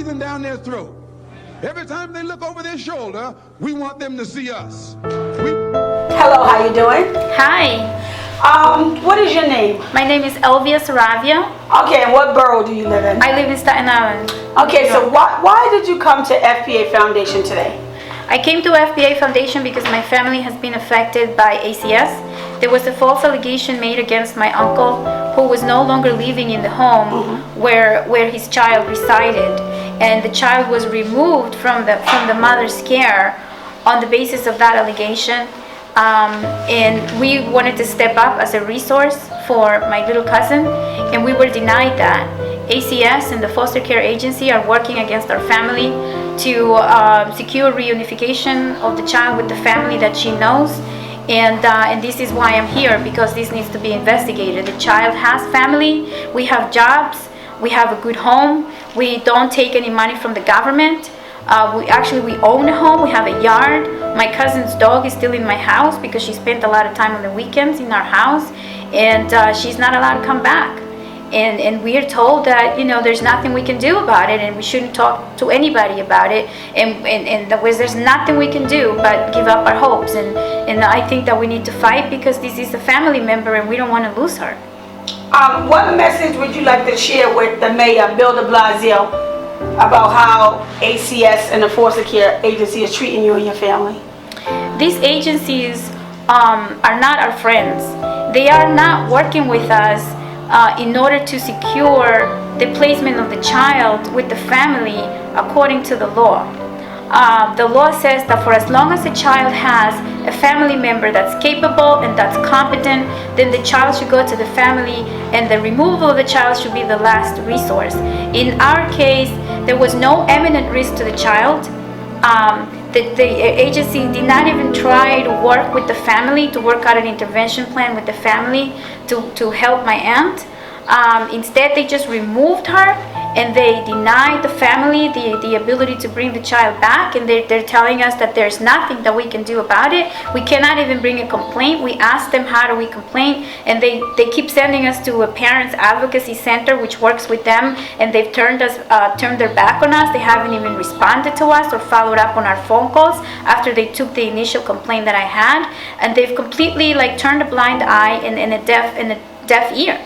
breathing down their throat. Every time they look over their shoulder, we want them to see us. Hello, how you doing? Hi. What is your name? My name is Elvia Saravia. Okay, and what borough do you live in? I live in Staten Island. Okay, so why did you come to FPA Foundation today? I came to FPA Foundation because my family has been affected by ACS. There was a false allegation made against my uncle, who was no longer living in the home where his child resided, and the child was removed from the mother's care on the basis of that allegation. And we wanted to step up as a resource for my little cousin, and we were denied that. ACS and the foster care agency are working against our family to secure reunification of the child with the family that she knows. And this is why I'm here, because this needs to be investigated. The child has family, we have jobs, we have a good home, we don't take any money from the government. We own a home, we have a yard. My cousin's dog is still in my house because she spent a lot of time on the weekends in our house, and she's not allowed to come back. And we are told that, you know, there's nothing we can do about it, and we shouldn't talk to anybody about it, and there's nothing we can do but give up our hopes. And I think that we need to fight, because this is a family member and we don't want to lose her. What message would you like to share with the mayor, Bill de Blasio, about how ACS and the foster care agency is treating you and your family? These agencies are not our friends. They are not working with us in order to secure the placement of the child with the family according to the law. The law says that for as long as a child has a family member that's capable and that's competent, then the child should go to the family, and the removal of the child should be the last resource. In our case, there was no imminent risk to the child. The agency did not even try to work with the family, to work out an intervention plan with the family to help my aunt. Instead, they just removed her, and they denied the family the ability to bring the child back, and they're telling us that there's nothing that we can do about it. We cannot even bring a complaint. We asked them, how do we complain? And they keep sending us to a parents advocacy center which works with them, and they've turned their back on us. They haven't even responded to us or followed up on our phone calls after they took the initial complaint that I had, and they've completely turned a blind eye and a deaf ear.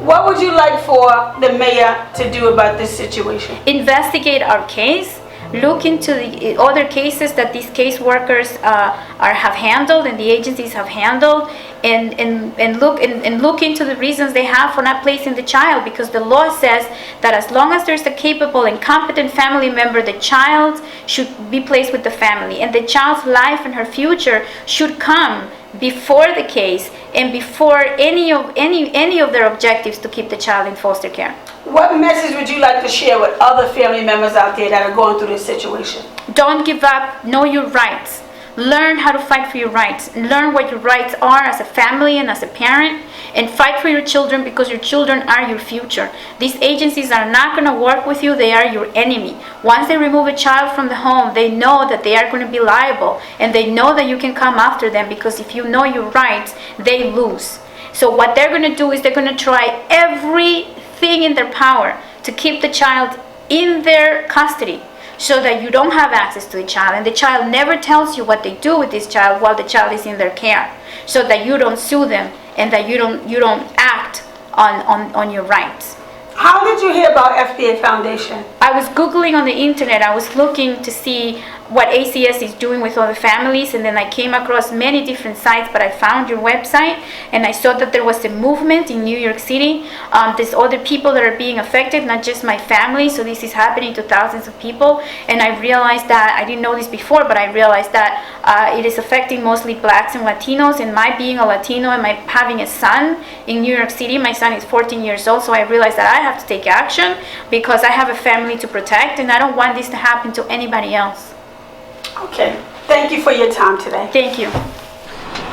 What would you like for the mayor to do about this situation? Investigate our case, look into the other cases that these caseworkers have handled and the agencies have handled, and look into the reasons they have for not placing the child, because the law says that as long as there's a capable and competent family member, the child should be placed with the family, and the child's life and her future should come before the case and before any of their objectives to keep the child in foster care. What message would you like to share with other family members out there that are going through this situation? Don't give up. Know your rights. Learn how to fight for your rights. Learn what your rights are as a family and as a parent, and fight for your children, because your children are your future. These agencies are not going to work with you. They are your enemy. Once they remove a child from the home, they know that they are going to be liable, and they know that you can come after them, because if you know your rights, they lose. So what they're going to do is they're going to try everything in their power to keep the child in their custody, so that you don't have access to the child, and the child never tells you what they do with this child while the child is in their care, so that you don't sue them and that you don't act on your rights. How did you hear about FPA Foundation? I was Googling on the internet. I was looking to see what ACS is doing with other families, and then I came across many different sites, but I found your website, and I saw that there was a movement in New York City. There's other people that are being affected, not just my family, so this is happening to thousands of people, and I realized that, I didn't know this before, but I realized that it is affecting mostly blacks and Latinos, and my being a Latino and my having a son in New York City, my son is 14 years old, so I realized that I have to take action, because I have a family to protect, and I don't want this to happen to anybody else. Okay. Thank you for your time today. Thank you.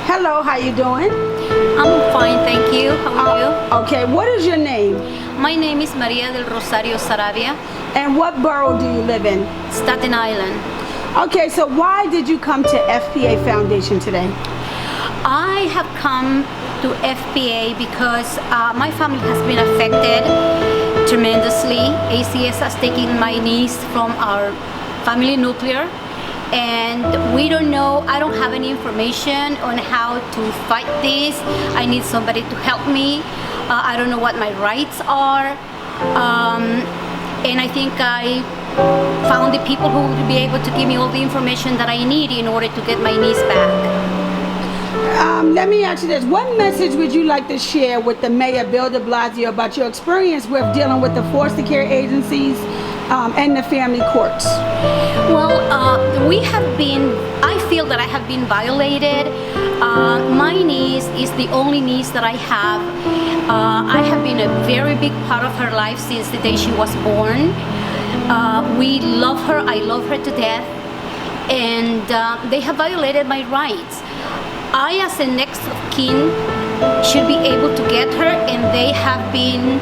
Hello, how you doing? I'm fine, thank you. How are you? Okay, what is your name? My name is Maria del Rosario Saravia, And what borough do you live in? Staten Island. Okay, so why did you come to FPA Foundation today? I have come to FPA because my family has been affected tremendously. ACS has taken my niece from our family nuclear, and we don't know, I don't have any information on how to fight this. I need somebody to help me. I don't know what my rights are. And I think I found the people who would be able to give me all the information that I need in order to get my niece back. Let me ask you this. What message would you like to share with the Mayor, Bill de Blasio, about your experience with dealing with the foster care agencies and the family courts? Well, I feel that I have been violated. My niece is the only niece that I have. I have been a very big part of her life since the day she was born. We love her, I love her to death, and they have violated my rights. I, as a next of kin, should be able to get her, and they have been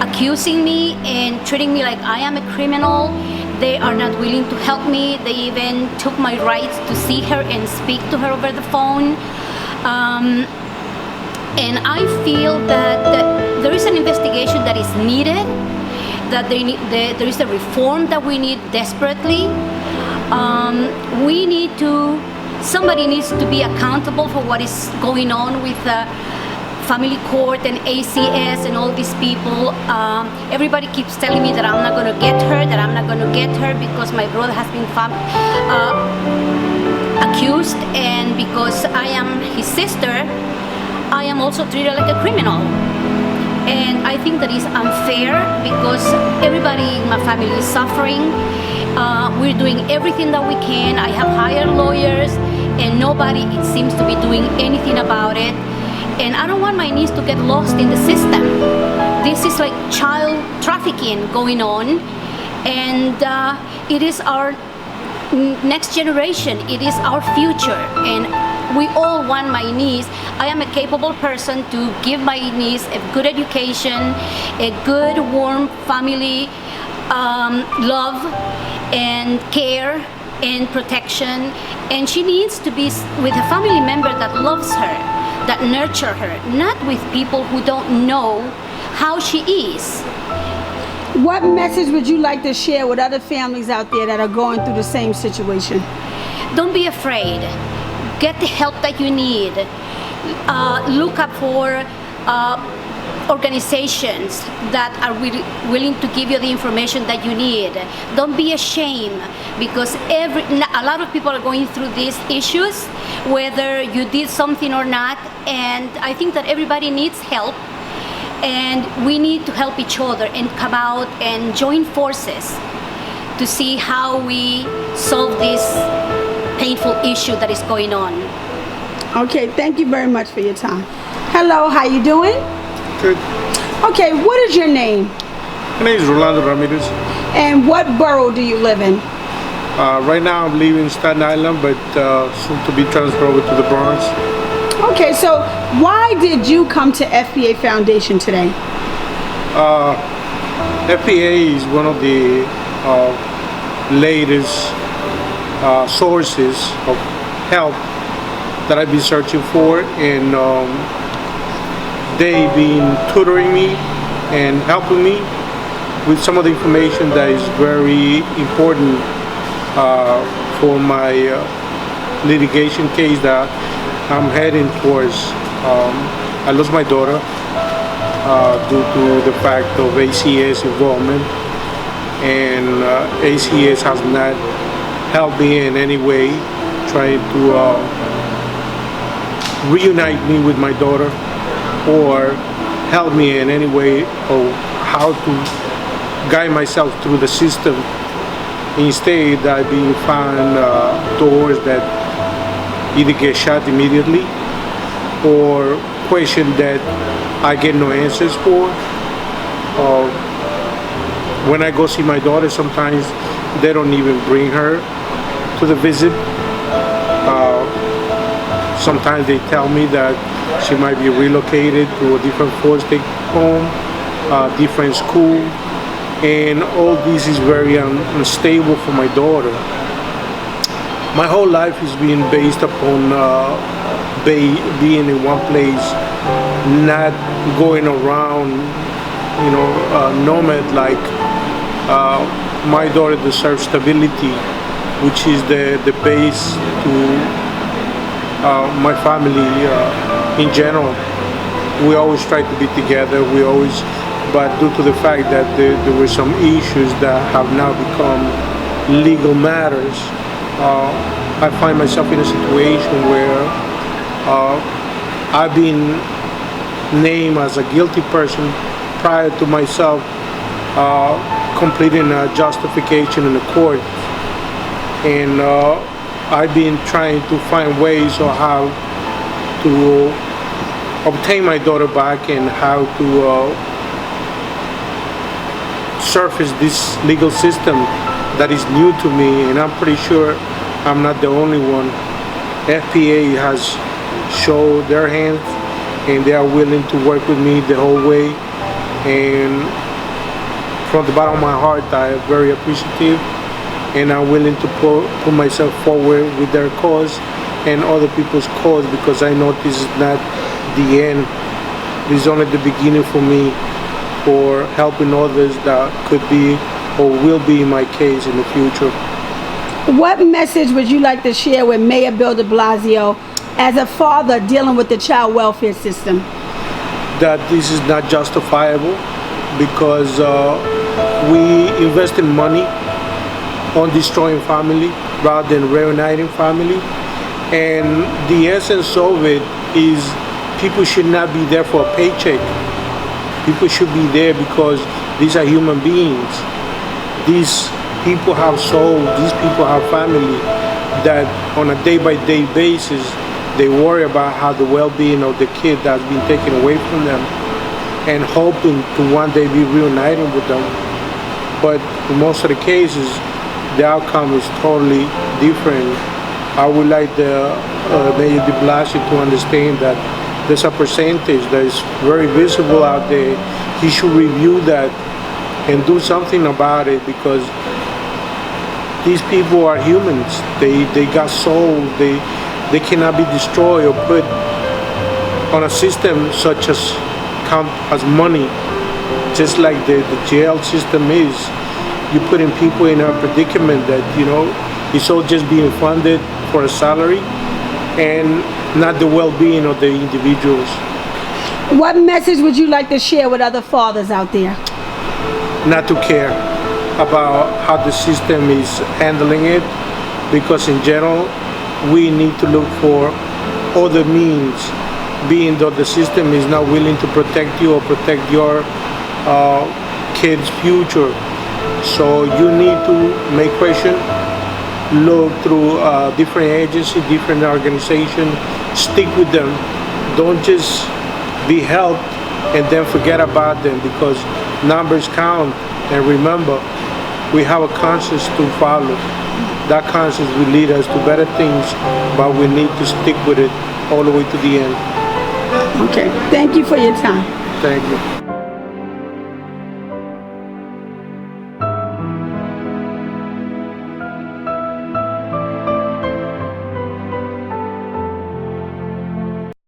accusing me and treating me like I am a criminal. They are not willing to help me. They even took my rights to see her and speak to her over the phone. And I feel that there is an investigation that is needed, that there is a reform that we need desperately. Somebody needs to be accountable for what is going on with the family court and ACS and all these people. Everybody keeps telling me that I'm not going to get her, because my brother has been accused, and because I am his sister, I am also treated like a criminal. And I think that is unfair, because everybody in my family is suffering. We're doing everything that we can. I have hired lawyers, and nobody seems to be doing anything about it. And I don't want my niece to get lost in the system. This is like child trafficking going on, and it is our next generation. It is our future, and we all want my niece. I am a capable person to give my niece a good education, a good, warm family, love and care and protection. And she needs to be with a family member that loves her, that nurture her, not with people who don't know how she is. What message would you like to share with other families out there that are going through the same situation? Don't be afraid. Get the help that you need. Look up for organizations that are willing to give you the information that you need. Don't be ashamed, because a lot of people are going through these issues, whether you did something or not, and I think that everybody needs help, and we need to help each other and come out and join forces to see how we solve this painful issue that is going on. Okay, thank you very much for your time. Hello, how you doing? Good. Okay, what is your name? My name is Rolando Ramirez. And what borough do you live in? Right now I'm living in Staten Island, but soon to be transferred over to the Bronx. Okay, so why did you come to FPA Foundation today? FPA is one of the latest sources of help that I've been searching for, and they've been tutoring me and helping me with some of the information that is very important for my litigation case that I'm heading towards. I lost my daughter due to the fact of ACS involvement, and ACS has not helped me in any way, trying to reunite me with my daughter or help me in any way of how to guide myself through the system. Instead, I've been found doors that either get shut immediately or questions that I get no answers for. When I go see my daughter, sometimes they don't even bring her to the visit. Sometimes they tell me that she might be relocated to a different foster home, different school, and all this is very unstable for my daughter. My whole life has been based upon being in one place, not going around nomad like my daughter deserves stability, which is the base to my family in general. We always try to be together. But due to the fact that there were some issues that have now become legal matters, I find myself in a situation where I've been named as a guilty person prior to myself completing a justification in the court. And I've been trying to find ways of how to obtain my daughter back and how to surface this legal system that is new to me, and I'm pretty sure I'm not the only one. FPA has showed their hands and they are willing to work with me the whole way, and from the bottom of my heart I am very appreciative, and I'm willing to put myself forward with their cause and other people's cause, because I know this is not the end. This is only the beginning for me, for helping others that could be or will be in my case in the future. What message would you like to share with Mayor Bill de Blasio as a father dealing with the child welfare system? That this is not justifiable, because we invest in money on destroying family rather than reuniting family. And the essence of it is people should not be there for a paycheck. People should be there because these are human beings. These people have souls, these people have family, that on a day-by-day basis, they worry about how the well-being of the kid that's been taken away from them, and hoping to one day be reunited with them. But in most of the cases, the outcome is totally different. I would like the Mayor de Blasio to understand that there's a percentage that is very visible out there. He should review that and do something about it, because these people are humans. They got souls. They cannot be destroyed or put on a system such as count as money, just like the jail system is. You're putting people in a predicament that, it's all just being funded for a salary and not the well-being of the individuals. What message would you like to share with other fathers out there? Not to care about how the system is handling it, because in general, we need to look for other means, being that the system is not willing to protect you or protect your kid's future. So you need to make question, look through different agencies, different organizations, stick with them. Don't just be helped and then forget about them, because numbers count. And remember, we have a conscience to follow. That conscience will lead us to better things, but we need to stick with it all the way to the end. Okay, thank you for your time. Thank you.